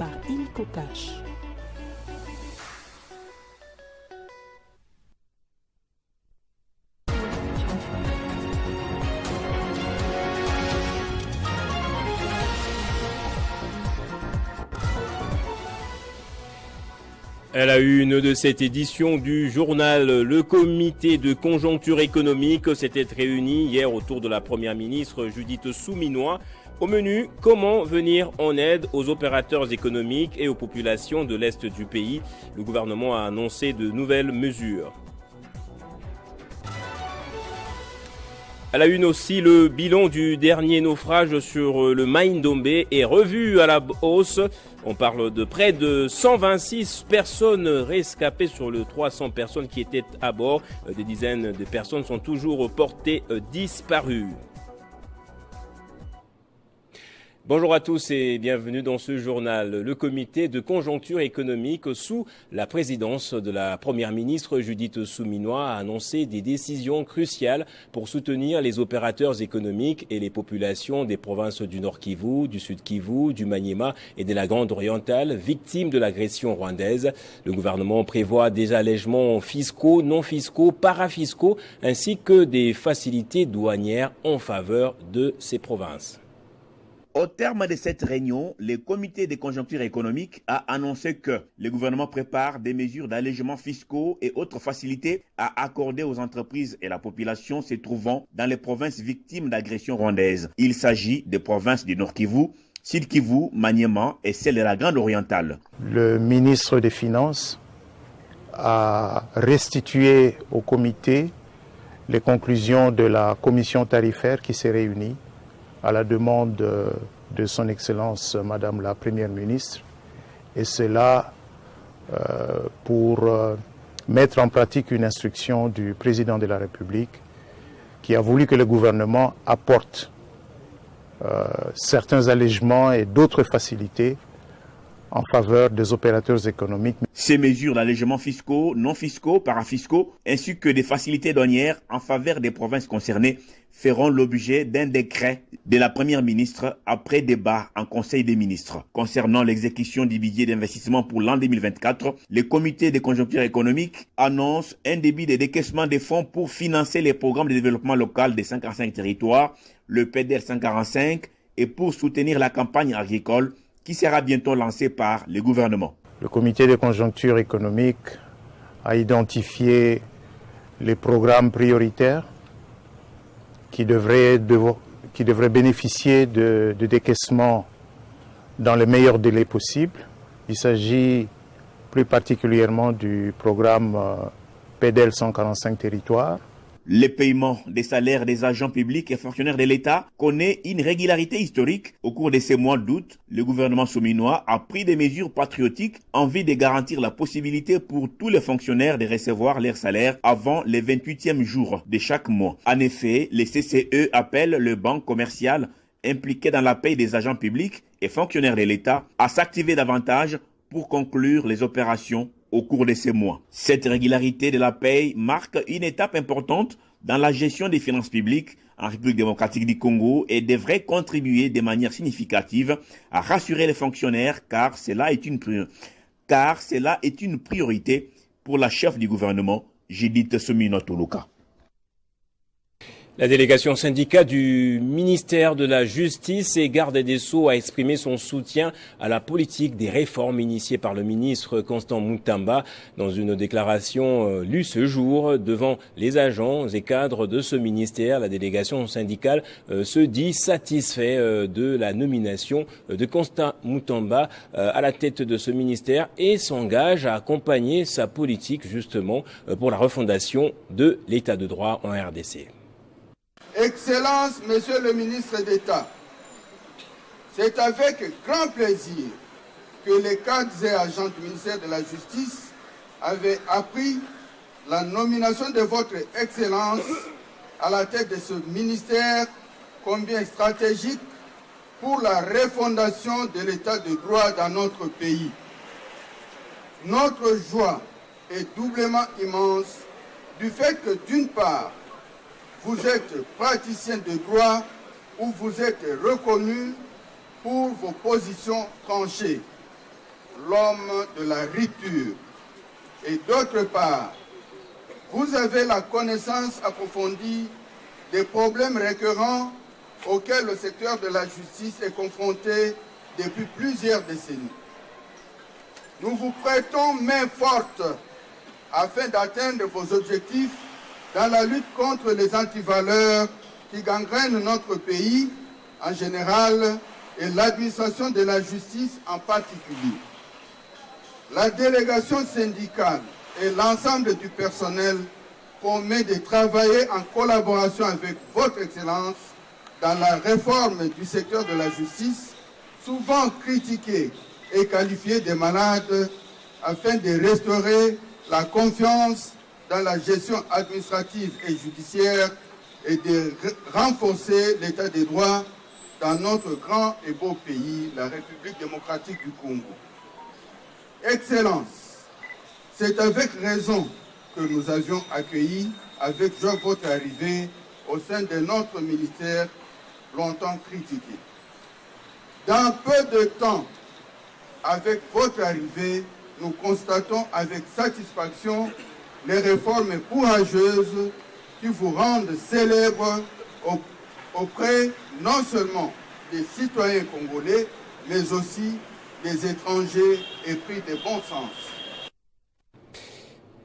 par Ilko Cash. À la une de cette édition du journal, le comité de conjoncture économique s'était réuni hier autour de la première ministre Judith Souminois. Au menu, comment venir en aide aux opérateurs économiques et aux populations de l'Est du pays. Le gouvernement a annoncé de nouvelles mesures. À la une aussi, le bilan du dernier naufrage sur le Mai-Ndombe est revu à la hausse. On parle de près de 126 personnes rescapées sur le 300 personnes qui étaient à bord. Des dizaines de personnes sont toujours portées disparues. Bonjour à tous et bienvenue dans ce journal. Le comité de conjoncture économique sous la présidence de la première ministre Judith Souminois a annoncé des décisions cruciales pour soutenir les opérateurs économiques et les populations des provinces du Nord Kivu, du Sud Kivu, du Maniema et de la Grande Orientale victimes de l'agression rwandaise. Le gouvernement prévoit des allègements fiscaux, non fiscaux, parafiscaux ainsi que des facilités douanières en faveur de ces provinces. Au terme de cette réunion, le comité de conjoncture économique a annoncé que le gouvernement prépare des mesures d'allègement fiscaux et autres facilités à accorder aux entreprises et la population se trouvant dans les provinces victimes d'agressions rwandaises. Il s'agit des provinces du Nord Kivu, Sud Kivu, Maniema et celle de la Grande Orientale. Le ministre des Finances a restitué au comité les conclusions de la commission tarifaire qui s'est réunie à la demande de son Excellence Madame la Première ministre, et cela pour mettre en pratique une instruction du Président de la République qui a voulu que le gouvernement apporte certains allègements et d'autres facilités en faveur des opérateurs économiques. Ces mesures d'allègement fiscaux, non fiscaux, parafiscaux, ainsi que des facilités douanières en faveur des provinces concernées feront l'objet d'un décret de la Première ministre après débat en Conseil des ministres. Concernant l'exécution du budget d'investissement pour l'an 2024, le comité de conjoncture économique annonce un débit de décaissement des fonds pour financer les programmes de développement local des 145 territoires, le PDL 145, et pour soutenir la campagne agricole qui sera bientôt lancé par le gouvernement. Le comité de conjoncture économique a identifié les programmes prioritaires qui devraient bénéficier de décaissement dans les meilleurs délais possibles. Il s'agit plus particulièrement du programme PDL 145 territoires. Le paiement des salaires des agents publics et fonctionnaires de l'État connaît une régularité historique. Au cours de ces mois d'août, le gouvernement souminois a pris des mesures patriotiques en vue de garantir la possibilité pour tous les fonctionnaires de recevoir leur salaire avant le 28e jour de chaque mois. En effet, le CCE appelle les banques commerciales impliquées dans la paie des agents publics et fonctionnaires de l'État à s'activer davantage pour conclure les opérations au cours de ces mois. Cette régularité de la paie marque une étape importante dans la gestion des finances publiques en République démocratique du Congo et devrait contribuer de manière significative à rassurer les fonctionnaires car cela est une priorité pour la chef du gouvernement, Judith Souminois Toloka. La délégation syndicale du ministère de la Justice et garde des Sceaux a exprimé son soutien à la politique des réformes initiées par le ministre Constant Mutamba. Dans une déclaration lue ce jour devant les agents et cadres de ce ministère, la délégation syndicale se dit satisfait de la nomination de Constant Mutamba à la tête de ce ministère et s'engage à accompagner sa politique justement pour la refondation de l'état de droit en RDC. Excellence, Monsieur le ministre d'État, c'est avec grand plaisir que les cadres et agents du ministère de la Justice avaient appris la nomination de votre Excellence à la tête de ce ministère combien stratégique pour la refondation de l'état de droit dans notre pays. Notre joie est doublement immense du fait que d'une part, vous êtes praticien de droit où vous êtes reconnu pour vos positions tranchées. l'homme de la rupture. Et d'autre part, vous avez la connaissance approfondie des problèmes récurrents auxquels le secteur de la justice est confronté depuis plusieurs décennies. Nous vous prêtons main forte afin d'atteindre vos objectifs dans la lutte contre les antivaleurs qui gangrènent notre pays en général et l'administration de la justice en particulier. La délégation syndicale et l'ensemble du personnel promet de travailler en collaboration avec votre Excellence dans la réforme du secteur de la justice, souvent critiqué et qualifié de malade, afin de restaurer la confiance dans la gestion administrative et judiciaire et de renforcer l'état des droits dans notre grand et beau pays, la République démocratique du Congo. Excellence, c'est avec raison que nous avions accueilli avec joie votre arrivée au sein de notre ministère longtemps critiqué. Dans peu de temps, avec votre arrivée, nous constatons avec satisfaction les réformes courageuses qui vous rendent célèbres auprès non seulement des citoyens congolais, mais aussi des étrangers épris de bon sens.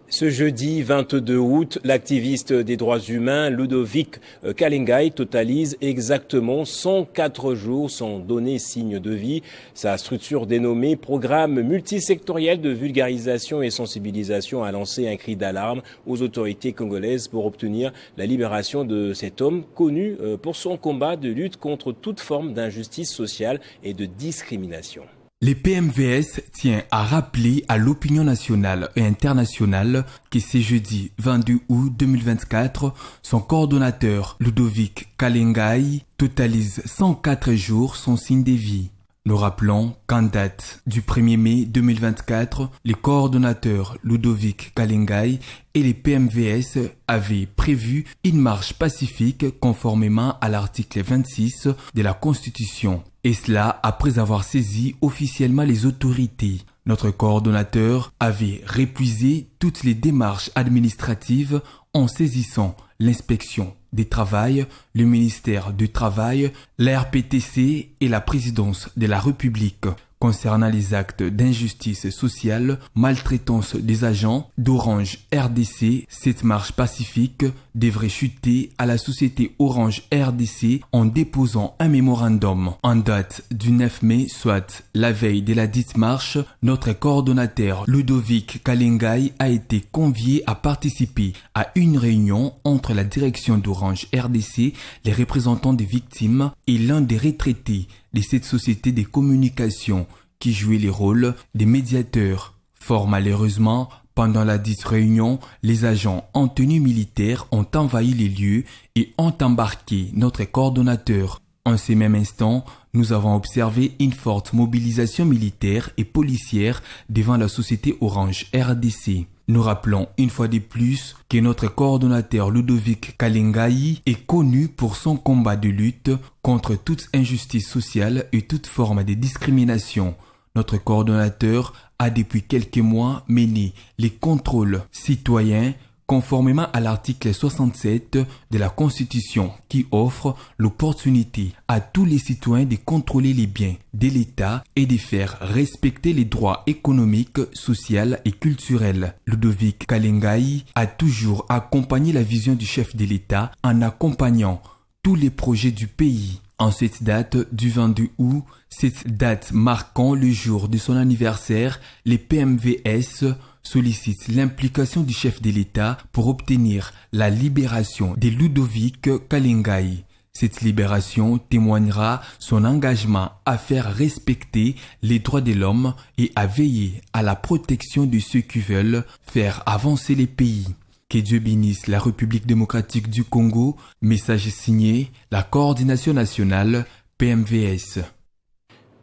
Ce jeudi 22 août, l'activiste des droits humains Ludovic Kalengai totalise exactement 104 jours sans donner signe de vie. Sa structure dénommée Programme multisectoriel de vulgarisation et sensibilisation a lancé un cri d'alarme aux autorités congolaises pour obtenir la libération de cet homme connu pour son combat de lutte contre toute forme d'injustice sociale et de discrimination. Le PMVS tient à rappeler à l'opinion nationale et internationale que ce jeudi 22 août 2024, son coordonnateur Ludovic Kalengai totalise 104 jours sans signe de vie. Nous rappelons qu'en date du 1er mai 2024, le coordonnateur Ludovic Kalengai et les PMVS avaient prévu une marche pacifique conformément à l'article 26 de la Constitution. Et cela après avoir saisi officiellement les autorités. Notre coordonnateur avait répuisé toutes les démarches administratives en saisissant l'inspection des travail, le ministère du Travail, la RPTC et la présidence de la République concernant les actes d'injustice sociale, maltraitance des agents d'Orange RDC. Cette marche pacifique devrait chuter à la société Orange RDC en déposant un mémorandum. En date du 9 mai, soit la veille de la dite marche, notre coordonnateur Ludovic Kalengai a été convié à participer à une réunion entre la direction d'Orange RDC, les représentants des victimes et l'un des retraités de cette société de communication qui jouait les rôles des médiateurs. Fort malheureusement, pendant la dite réunion, les agents en tenue militaire ont envahi les lieux et ont embarqué notre coordonnateur. En ces mêmes instants, nous avons observé une forte mobilisation militaire et policière devant la société Orange RDC. Nous rappelons une fois de plus que notre coordonnateur Ludovic Kalengai est connu pour son combat de lutte contre toute injustice sociale et toute forme de discrimination. Notre coordonnateur a depuis quelques mois mené les contrôles citoyens conformément à l'article 67 de la Constitution qui offre l'opportunité à tous les citoyens de contrôler les biens de l'État et de faire respecter les droits économiques, sociaux et culturels. Ludovic Kalengai a toujours accompagné la vision du chef de l'État en accompagnant tous les projets du pays. En cette date du 22 août, cette date marquant le jour de son anniversaire, les PMVS sollicite l'implication du chef de l'État pour obtenir la libération de Ludovic Kalengai. Cette libération témoignera son engagement à faire respecter les droits de l'homme et à veiller à la protection de ceux qui veulent faire avancer les pays. Que Dieu bénisse la République démocratique du Congo. Message signé la Coordination nationale PMVS.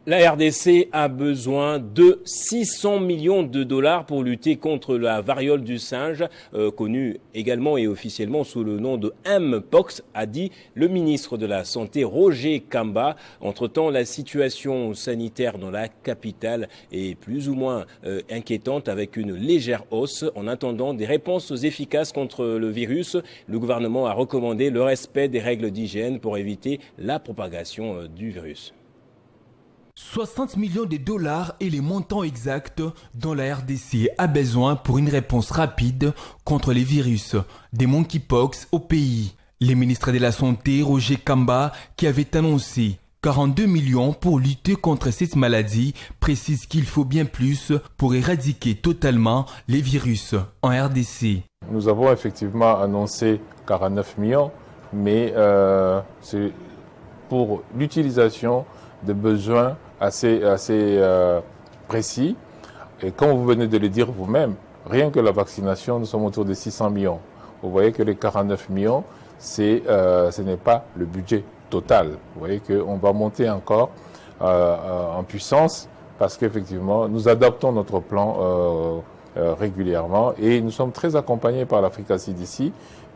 La RDC a besoin de 600 millions de dollars pour lutter contre la variole du singe, connue également et officiellement sous le nom de Mpox, a dit le ministre de la Santé Roger Kamba. Entre-temps, la situation sanitaire dans la capitale est plus ou moins inquiétante avec une légère hausse. En attendant des réponses efficaces contre le virus, le gouvernement a recommandé le respect des règles d'hygiène pour éviter la propagation du virus. 60 millions de dollars est le montant exact dont la RDC a besoin pour une réponse rapide contre les virus des monkeypox au pays. Le ministre de la Santé, Roger Kamba, qui avait annoncé 42 millions pour lutter contre cette maladie, précise qu'il faut bien plus pour éradiquer totalement les virus en RDC. Nous avons effectivement annoncé 49 millions, mais c'est pour l'utilisation de besoins assez précis. Et comme vous venez de le dire vous-même, rien que la vaccination, nous sommes autour de 600 millions. Vous voyez que les 49 millions, ce n'est pas le budget total. Vous voyez qu'on va monter encore en puissance parce qu'effectivement, nous adaptons notre plan régulièrement et nous sommes très accompagnés par l'Africa CDC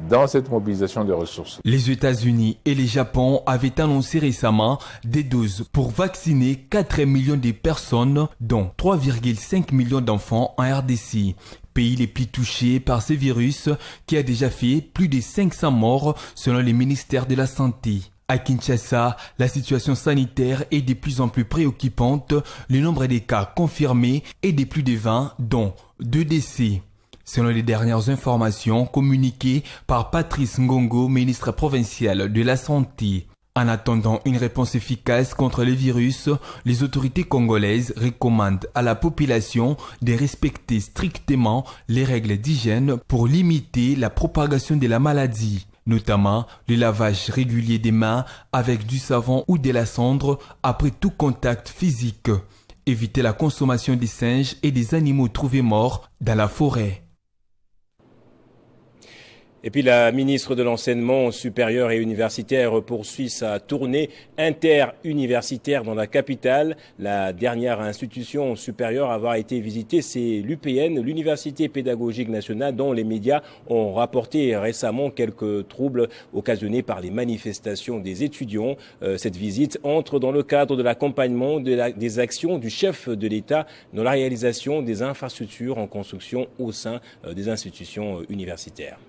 dans cette mobilisation de ressources. Les États-Unis et le Japon avaient annoncé récemment des doses pour vacciner 4 millions de personnes, dont 3,5 millions d'enfants en RDC. Pays les plus touchés par ce virus qui a déjà fait plus de 500 morts selon les ministères de la Santé. À Kinshasa, la situation sanitaire est de plus en plus préoccupante. Le nombre des cas confirmés est de plus de 20, dont 2 décès. Selon les dernières informations communiquées par Patrice Ngongo, ministre provincial de la Santé. En attendant une réponse efficace contre le virus, les autorités congolaises recommandent à la population de respecter strictement les règles d'hygiène pour limiter la propagation de la maladie, notamment le lavage régulier des mains avec du savon ou de la cendre après tout contact physique. Éviter la consommation des singes et des animaux trouvés morts dans la forêt. Et puis la ministre de l'Enseignement supérieur et universitaire poursuit sa tournée interuniversitaire dans la capitale. La dernière institution supérieure à avoir été visitée, c'est l'UPN, l'Université pédagogique nationale, dont les médias ont rapporté récemment quelques troubles occasionnés par les manifestations des étudiants. Cette visite entre dans le cadre de l'accompagnement des actions du chef de l'État dans la réalisation des infrastructures en construction au sein des institutions universitaires.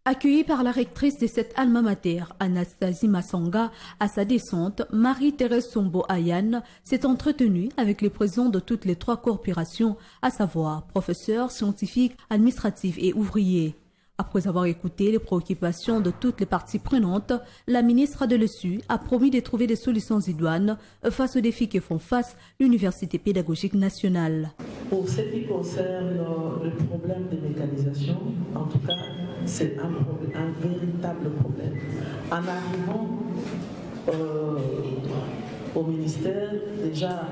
Accueillie par la rectrice de cette alma mater, Anastasie Massanga, à sa descente, Marie-Thérèse Sombo Ayane s'est entretenue avec les présidents de toutes les 3 corporations, à savoir professeurs, scientifiques, administratifs et ouvriers. Après avoir écouté les préoccupations de toutes les parties prenantes, la ministre de l'ESU a promis de trouver des solutions idoines face aux défis que font face l'Université pédagogique nationale. Pour ce qui concerne le problème de mécanisation, en tout cas, c'est un véritable problème. En arrivant au ministère, déjà,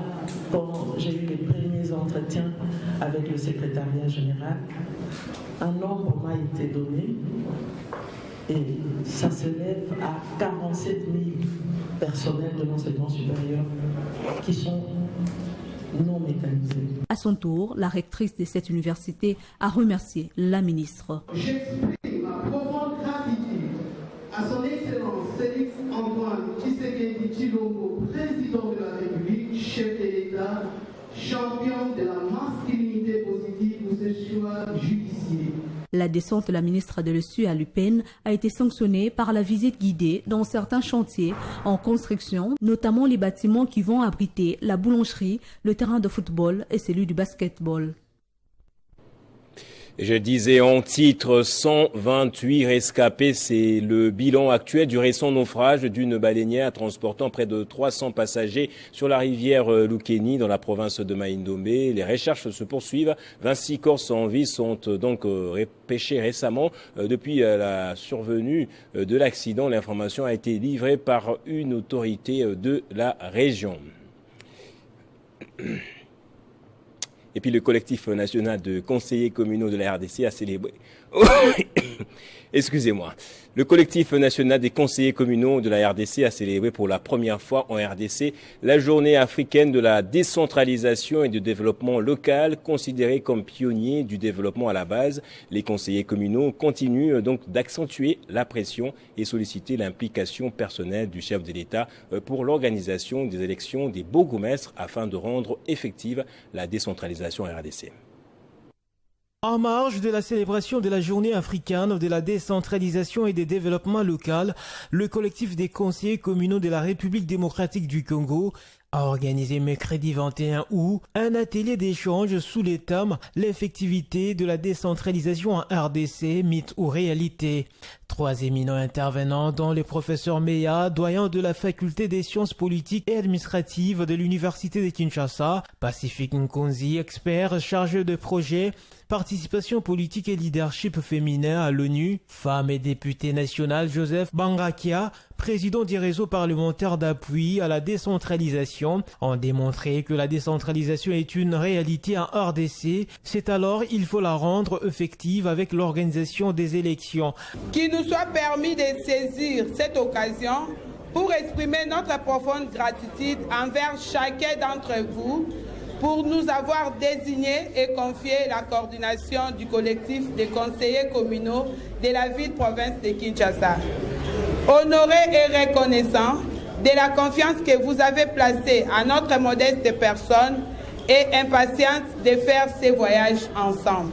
quand j'ai eu les premiers entretiens avec le secrétariat général, un nombre m'a été donné et ça s'élève à 47 000 personnels de l'enseignement supérieur qui sont non mécanisés. À son tour, la rectrice de cette université a remercié la ministre. J'exprime ma profonde gratitude à son Excellence Félix Antoine Tshisekedi Tshilombo, président de la République, chef de l'État, champion de la masculinité positive pour ce choix judiciaire. La descente de la ministre de l'ESU à l'UPN a été sanctionnée par la visite guidée dans certains chantiers en construction, notamment les bâtiments qui vont abriter la boulangerie, le terrain de football et celui du basketball. Je disais en titre, 128 rescapés, c'est le bilan actuel du récent naufrage d'une baleinière transportant près de 300 passagers sur la rivière Lukeni dans la province de Maïndombe. Les recherches se poursuivent. 26 corps sans vie sont donc repêchés récemment. Depuis la survenue de l'accident, l'information a été livrée par une autorité de la région. Et puis le collectif national de conseillers communaux de la RDC a célébré Excusez-moi. Le collectif national des conseillers communaux de la RDC a célébré pour la première fois en RDC la journée africaine de la décentralisation et du développement local, considérée comme pionnier du développement à la base. Les conseillers communaux continuent donc d'accentuer la pression et solliciter l'implication personnelle du chef de l'État pour l'organisation des élections des bourgmestres afin de rendre effective la décentralisation en RDC. En marge de la célébration de la journée africaine de la décentralisation et des développements local, le collectif des conseillers communaux de la République démocratique du Congo a organisé mercredi 21 août un atelier d'échange sous les thèmes « L'effectivité de la décentralisation en RDC, mythe ou réalité ». 3 éminents intervenants dont le professeur Meya, doyen de la faculté des sciences politiques et administratives de l'université de Kinshasa, Pacifique Nkonzi, expert chargé de projet, participation politique et leadership féminin à l'ONU, femme et député national Joseph Bangakia, président du réseau parlementaire d'appui à la décentralisation, ont démontré que la décentralisation est une réalité en RDC. C'est alors il faut la rendre effective avec l'organisation des élections. Qu'il nous soit permis de saisir cette occasion pour exprimer notre profonde gratitude envers chacun d'entre vous pour nous avoir désigné et confié la coordination du collectif des conseillers communaux de la ville-province de Kinshasa. Honoré et reconnaissant de la confiance que vous avez placée à notre modeste personne et impatiente de faire ces voyages ensemble.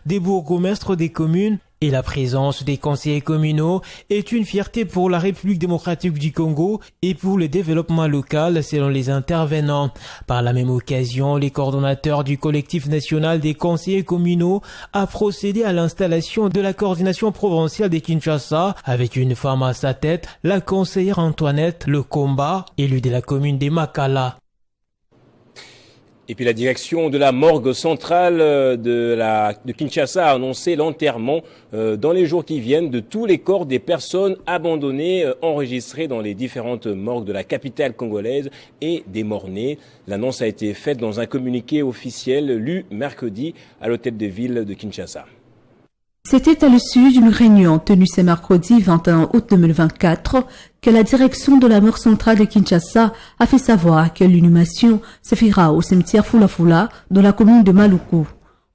Des bourgmestres des communes et la présence des conseillers communaux est une fierté pour la République démocratique du Congo et pour le développement local selon les intervenants. Par la même occasion, les coordonnateurs du collectif national des conseillers communaux a procédé à l'installation de la coordination provinciale de Kinshasa avec une femme à sa tête, la conseillère Antoinette Lecomba, élue de la commune de Makala. Et puis la direction de la morgue centrale de Kinshasa a annoncé l'enterrement dans les jours qui viennent de tous les corps des personnes abandonnées enregistrées dans les différentes morgues de la capitale congolaise et des morts-nés. L'annonce a été faite dans un communiqué officiel lu mercredi à l'hôtel de ville de Kinshasa. C'était à l'issue d'une réunion tenue ce mercredi 21 août 2024 que la direction de la morgue centrale de Kinshasa a fait savoir que l'inhumation se fera au cimetière Fula-Fula dans la commune de Maluku.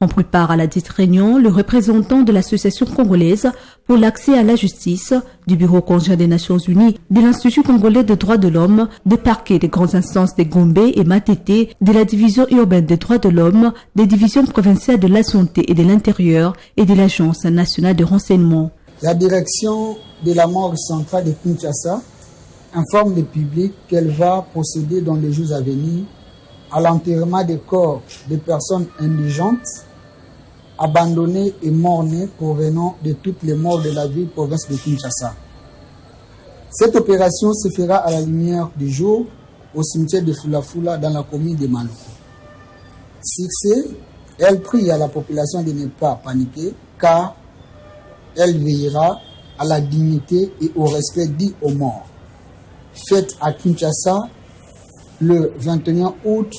On prépare à la dite réunion le représentant de l'association congolaise pour l'accès à la justice, du Bureau conjoint des Nations Unies, de l'Institut congolais des droits de l'homme, des parquets des grandes instances de Gombe et Matete, de la division urbaine des droits de l'homme, des divisions provinciales de la santé et de l'intérieur et de l'Agence nationale de renseignement. La direction de la morgue centrale de Kinshasa informe le public qu'elle va procéder dans les jours à venir à l'enterrement des corps des personnes indigentes, abandonnées et mornées provenant de toutes les morts de la ville-province de Kinshasa. Cette opération se fera à la lumière du jour au cimetière de Fula-Fula dans la commune de Maluku. Succès, elle prie à la population de ne pas paniquer car elle veillera à la dignité et au respect dû aux morts. Faite à Kinshasa le 21 août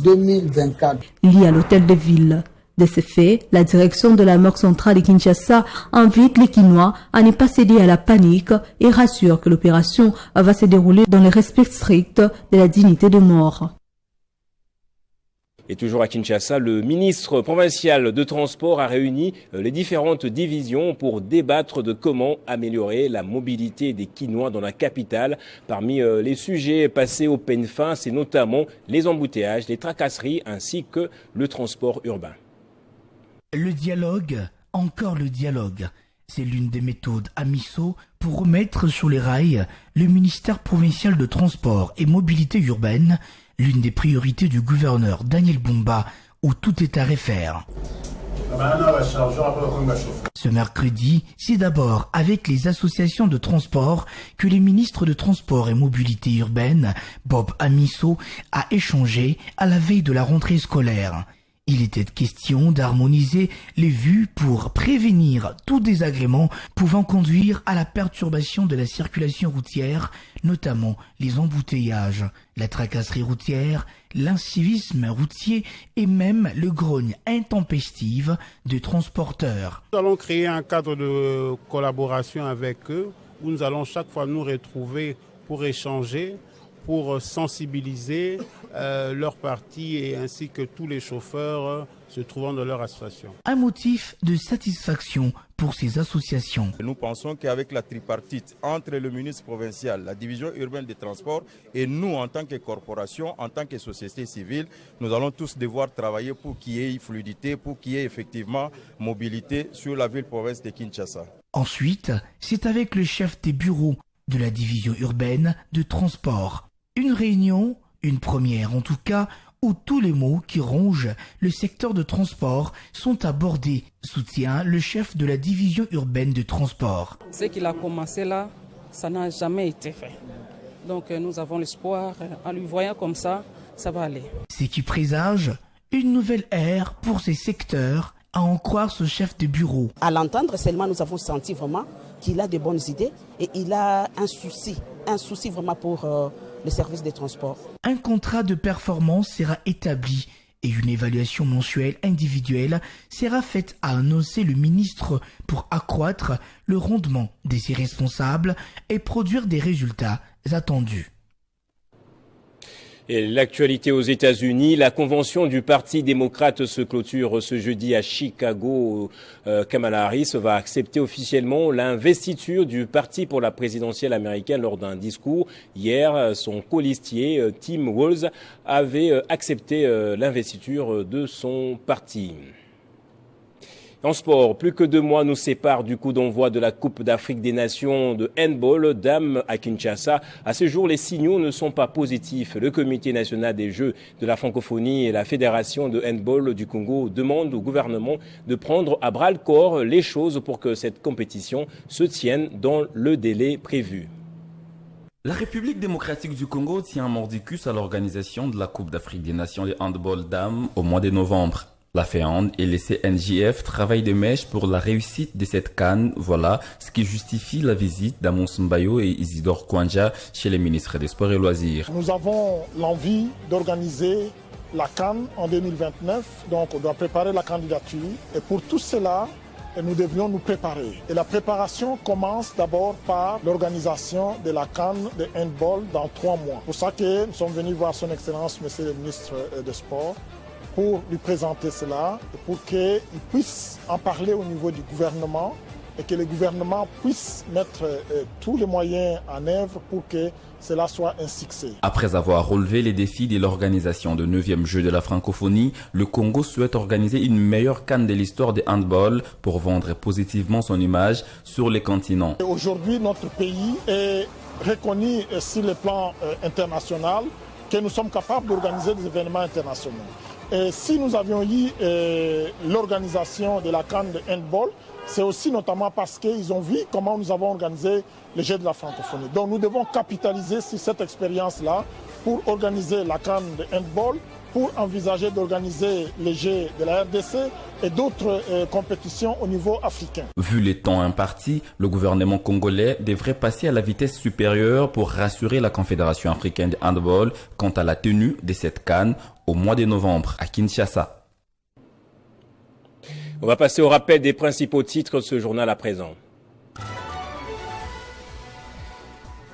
2024. Lié à l'hôtel de ville. De ce fait, la direction de la morgue centrale de Kinshasa invite les Kinois à ne pas céder à la panique et rassure que l'opération va se dérouler dans le respect strict de la dignité de mort. Et toujours à Kinshasa, le ministre provincial de Transport a réuni les différentes divisions pour débattre de comment améliorer la mobilité des Kinois dans la capitale. Parmi les sujets passés au peigne fin, c'est notamment les embouteillages, les tracasseries ainsi que le transport urbain. Le dialogue, encore le dialogue. C'est l'une des méthodes à Misso pour remettre sur les rails le ministère provincial de Transport et Mobilité urbaine, l'une des priorités du gouverneur Daniel Bumba, où tout est à refaire. Ce mercredi, c'est d'abord avec les associations de transport que le ministre de Transport et Mobilité urbaine, Bob Amisso, a échangé à la veille de la rentrée scolaire. Il était question d'harmoniser les vues pour prévenir tout désagrément pouvant conduire à la perturbation de la circulation routière, notamment les embouteillages, la tracasserie routière, l'incivisme routier et même le grogne intempestif de transporteurs. Nous allons créer un cadre de collaboration avec eux où nous allons chaque fois nous retrouver pour échanger, pour sensibiliser leur partie et ainsi que tous les chauffeurs se trouvant dans leur association. Un motif de satisfaction pour ces associations. Nous pensons qu'avec la tripartite entre le ministre provincial, la division urbaine des transports et nous en tant que corporation, en tant que société civile, nous allons tous devoir travailler pour qu'il y ait fluidité, pour qu'il y ait effectivement mobilité sur la ville-province de Kinshasa. Ensuite, c'est avec le chef des bureaux de la division urbaine de transport. Une réunion, une première en tout cas, où tous les maux qui rongent le secteur de transport sont abordés, soutient le chef de la division urbaine de transport. Ce qu'il a commencé là, ça n'a jamais été fait. Donc nous avons l'espoir, en lui voyant comme ça va aller. Ce qui présage une nouvelle ère pour ces secteurs, à en croire ce chef de bureau. À l'entendre seulement, nous avons senti vraiment qu'il a de bonnes idées et il a un souci vraiment pour le service des transports. Un contrat de performance sera établi et une évaluation mensuelle individuelle sera faite, a annoncé le ministre, pour accroître le rendement de ses responsables et produire des résultats attendus. Et l'actualité aux États-Unis, la convention du Parti démocrate se clôture ce jeudi à Chicago. Kamala Harris va accepter officiellement l'investiture du parti pour la présidentielle américaine lors d'un discours. Hier, son colistier Tim Walz avait accepté l'investiture de son parti. En sport, plus que 2 mois nous séparent du coup d'envoi de la Coupe d'Afrique des Nations de handball dames à Kinshasa. À ce jour, les signaux ne sont pas positifs. Le Comité national des Jeux de la francophonie et la Fédération de handball du Congo demandent au gouvernement de prendre à bras-le-corps les choses pour que cette compétition se tienne dans le délai prévu. La République démocratique du Congo tient un mordicus à l'organisation de la Coupe d'Afrique des Nations de handball dames au mois de novembre. La FEHAND et les CNJF travaillent de mèche pour la réussite de cette CAN. Voilà ce qui justifie la visite d'Amos Mbayo et Isidore Kwanja chez les ministres des Sports et Loisirs. Nous avons l'envie d'organiser la CAN en 2029, donc on doit préparer la candidature. Et pour tout cela, nous devions nous préparer. Et la préparation commence d'abord par l'organisation de la CAN de handball dans 3 mois. C'est pour ça que nous sommes venus voir son Excellence, Monsieur le ministre des Sports, pour lui présenter cela, pour qu'il puisse en parler au niveau du gouvernement et que le gouvernement puisse mettre tous les moyens en œuvre pour que cela soit un succès. Après avoir relevé les défis de l'organisation de 9e Jeux de la francophonie, le Congo souhaite organiser une meilleure CAN de l'histoire du handball pour vendre positivement son image sur les continents. Aujourd'hui, notre pays est reconnu sur le plan international que nous sommes capables d'organiser des événements internationaux. Et si nous avions eu l'organisation de la CAN de handball, c'est aussi notamment parce qu'ils ont vu comment nous avons organisé les Jeux de la francophonie. Donc nous devons capitaliser sur cette expérience-là pour organiser la CAN de handball, pour envisager d'organiser les Jeux de la RDC et d'autres compétitions au niveau africain. Vu les temps impartis, le gouvernement congolais devrait passer à la vitesse supérieure pour rassurer la Confédération africaine de handball quant à la tenue de cette CAN au mois de novembre à Kinshasa. On va passer au rappel des principaux titres de ce journal à présent.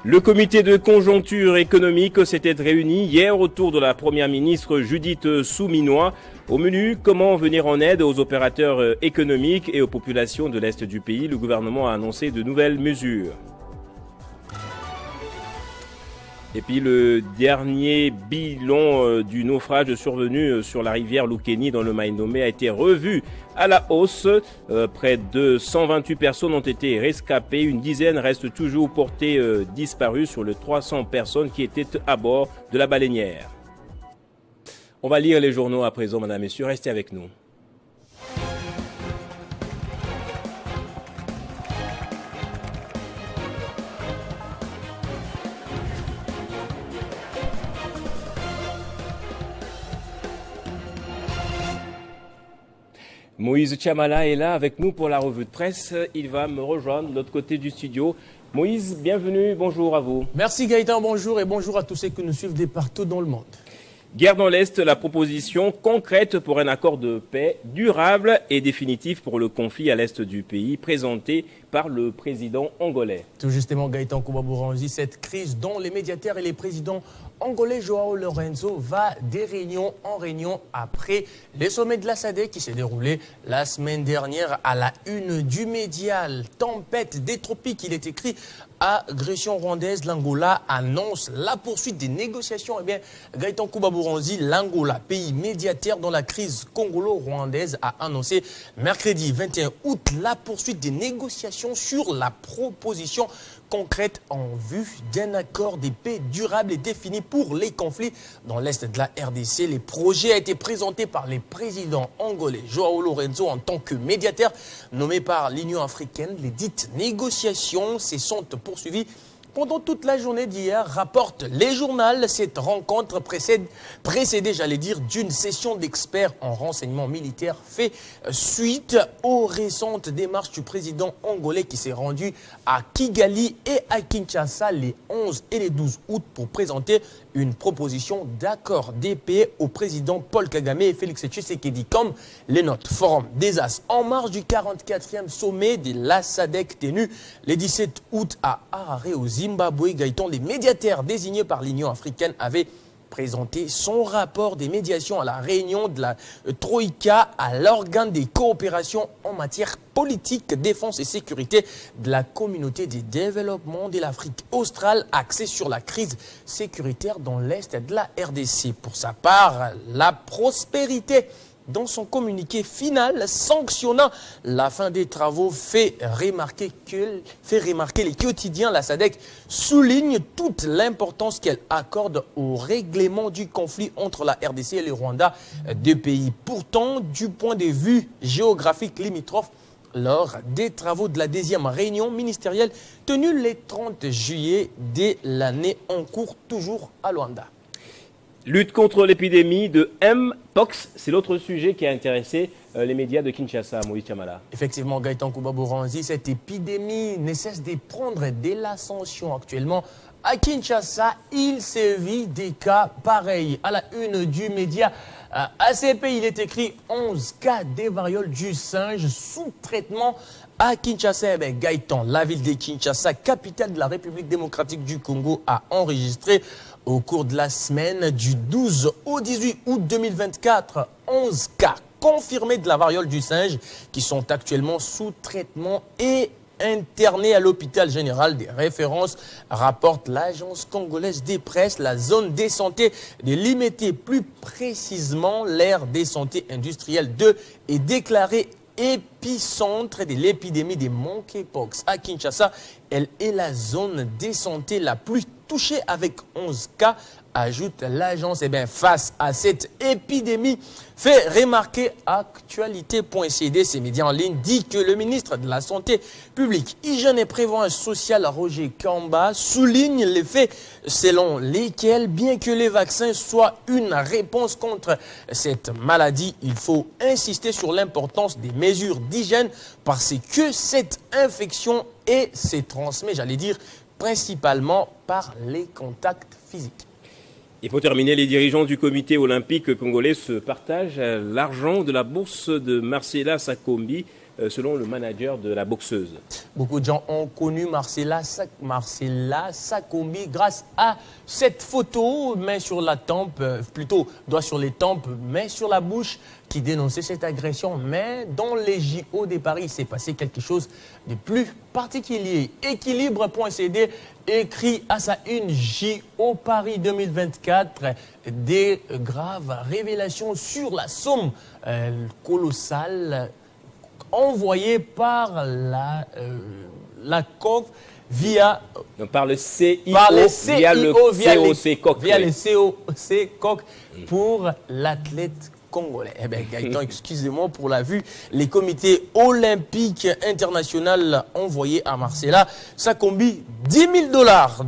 Le comité de conjoncture économique s'était réuni hier autour de la première ministre Judith Souminois. Au menu, comment venir en aide aux opérateurs économiques et aux populations de l'Est du pays. Le gouvernement a annoncé de nouvelles mesures. Et puis le dernier bilan du naufrage survenu sur la rivière Lukeni dans le Mai-Ndomé a été revu à la hausse. Près de 128 personnes ont été rescapées. Une dizaine restent toujours portées disparues sur les 300 personnes qui étaient à bord de la baleinière. On va lire les journaux à présent, madame, messieurs. Restez avec nous. Moïse Chamala est là avec nous pour la revue de presse. Il va me rejoindre de l'autre côté du studio. Moïse, bienvenue, bonjour à vous. Merci Gaëtan, bonjour et bonjour à tous ceux qui nous suivent de partout dans le monde. Guerre dans l'Est, la proposition concrète pour un accord de paix durable et définitif pour le conflit à l'Est du pays, présenté par le président angolais. Tout justement, Gaëtan Kouba-Bouranzi, cette crise dont les médiateurs et les présidents angolais Joao Lorenzo va des réunions en réunion après le sommet de la SADC qui s'est déroulé la semaine dernière à la une du Médial. Tempête des tropiques, il est écrit agression rwandaise, l'Angola annonce la poursuite des négociations. Eh bien, Gaëtan Kouba-Bouranzi, l'Angola, pays médiateur dans la crise congolo-rwandaise, a annoncé mercredi 21 août la poursuite des négociations sur la proposition concrète en vue d'un accord de paix durable et défini pour les conflits dans l'Est de la RDC. Le projet a été présenté par les présidents angolais Joao Lorenzo en tant que médiateur nommé par l'Union africaine. Les dites négociations se sont poursuivies pendant toute la journée d'hier, rapporte les journaux. Cette rencontre précédée, j'allais dire, d'une session d'experts en renseignement militaire fait suite aux récentes démarches du président angolais qui s'est rendu à Kigali et à Kinshasa les 11 et les 12 août pour présenter une proposition d'accord de paix au président Paul Kagame et Félix Tshisekedi, comme les notes. Forum des As en marge du 44e sommet de la SADC tenu le 17 août à Harare au Zimbabwe. Gaëtan, les médiateurs désignés par l'Union africaine avaient présenté son rapport des médiations à la réunion de la Troïka, à l'organe des coopérations en matière politique, défense et sécurité de la communauté des développements de l'Afrique australe, axée sur la crise sécuritaire dans l'Est de la RDC. Pour sa part, la prospérité, dans son communiqué final sanctionnant la fin des travaux, fait remarquer les quotidiens. La SADC souligne toute l'importance qu'elle accorde au règlement du conflit entre la RDC et le Rwanda, deux pays pourtant du point de vue géographique limitrophes. Lors des travaux de la 10e réunion ministérielle tenue le 30 juillet de l'année en cours, toujours à Luanda. Lutte contre l'épidémie de Mpox, c'est l'autre sujet qui a intéressé les médias de Kinshasa, Moïse Chamala. Effectivement, Gaëtan Kouba-Bouranzi, cette épidémie ne cesse de prendre de l'ascension actuellement. À Kinshasa, il sévit des cas pareils. À la une du média ACP, il est écrit 11 cas des variole du singe sous traitement à Kinshasa. Gaëtan, la ville de Kinshasa, capitale de la République démocratique du Congo, a enregistré au cours de la semaine du 12 au 18 août 2024, 11 cas confirmés de la variole du singe qui sont actuellement sous traitement et internés à l'hôpital général des références, rapporte l'agence congolaise des presses. La zone des santé de Limete, plus précisément l'aire des santé industrielle 2, est déclarée épicentre de l'épidémie des monkeypox à Kinshasa. Elle est la zone des santé la plus touchée avec 11 cas, ajoute l'agence. Face à cette épidémie, fait remarquer Actualité.cd, ces médias en ligne, dit que le ministre de la Santé publique, Hygiène et Prévention sociale, Roger Kamba, souligne les faits selon lesquels, bien que les vaccins soient une réponse contre cette maladie, il faut insister sur l'importance des mesures d'hygiène parce que cette infection se transmet, j'allais dire, principalement par les contacts physiques. Et pour terminer, les dirigeants du comité olympique congolais se partagent l'argent de la bourse de Marcella Sakombi, selon le manager de la boxeuse. Beaucoup de gens ont connu Marcella Sakombi grâce à cette photo, main sur la tempe, plutôt doigt sur les tempes, main sur la bouche, qui dénonçait cette agression. Mais dans les JO de Paris, il s'est passé quelque chose de plus particulier. Équilibre.cd écrit à sa une: JO Paris 2024, des graves révélations sur la somme colossale envoyée par la COF via le CIO, via le COC pour l'athlète congolais. Eh bien, Gaëtan, excusez-moi pour la vue. Les comités olympiques internationaux envoyés à Marcella, ça combine $10 000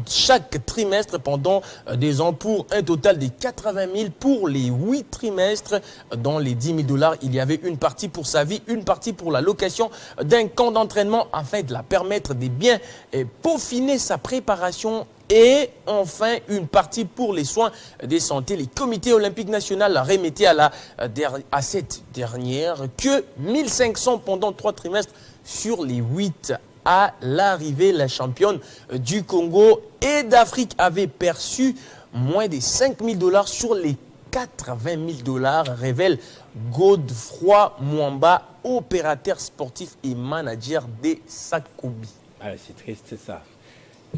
chaque trimestre pendant 2 ans pour un total de 80 000 pour les 8 trimestres. Dans les $10 000, il y avait une partie pour sa vie, une partie pour la location d'un camp d'entraînement afin de la permettre de bien peaufiner sa préparation. Et enfin, une partie pour les soins de santé. Les comités olympiques nationaux remettaient à cette dernière que 1500 pendant 3 trimestres sur les 8. À l'arrivée, la championne du Congo et d'Afrique avait perçu moins de $5 000 sur les $80 000, révèle Godefroy Mwamba, opérateur sportif et manager des Sakobi. Ah, c'est triste ça.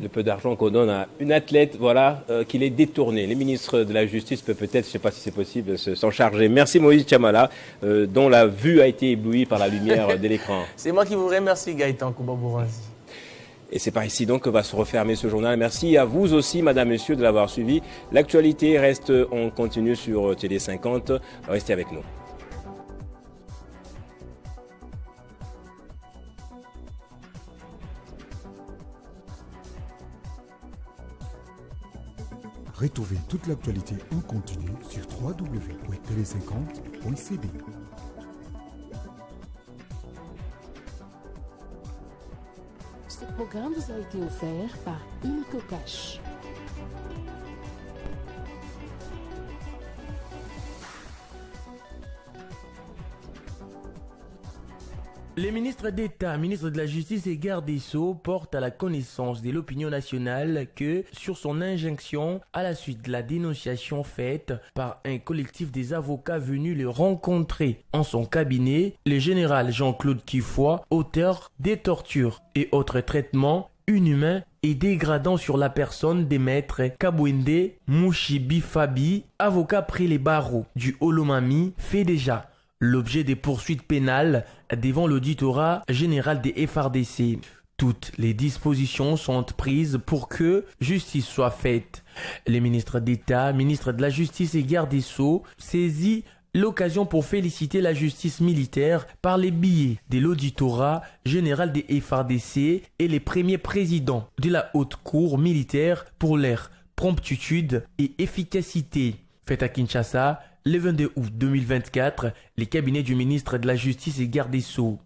Le peu d'argent qu'on donne à une athlète, voilà, qu'il est détourné. Les ministres de la Justice peuvent peut-être, je ne sais pas si c'est possible, s'en charger. Merci Moïse Chamala, dont la vue a été éblouie par la lumière de l'écran. C'est moi qui vous remercie, Gaëtan Koubabouranzi. Et c'est par ici donc que va se refermer ce journal. Merci à vous aussi, madame, messieurs, de l'avoir suivi. L'actualité reste, on continue sur Télé 50. Restez avec nous. Retrouvez toute l'actualité en continu sur www.tele50.cd. Ce programme vous a été offert par Illico Cash. Les ministres d'État, ministres de la Justice et garde des Sceaux portent à la connaissance de l'opinion nationale que, sur son injonction, à la suite de la dénonciation faite par un collectif des avocats venus le rencontrer en son cabinet, le général Jean-Claude Kifoy, auteur des tortures et autres traitements inhumains et dégradants sur la personne des maîtres Kabwende Mouchibi Fabi, avocat près les barreaux du Olomami, fait déjà l'objet des poursuites pénales devant l'auditorat général des FARDC. Toutes les dispositions sont prises pour que justice soit faite. Les ministres d'État, ministres de la Justice et garde des Sceaux saisit l'occasion pour féliciter la justice militaire par les billets de l'auditorat général des FARDC et les premiers présidents de la haute cour militaire pour leur promptitude et efficacité. Fait à Kinshasa, le 22 août 2024, les cabinets du ministre de la Justice et garde des Sceaux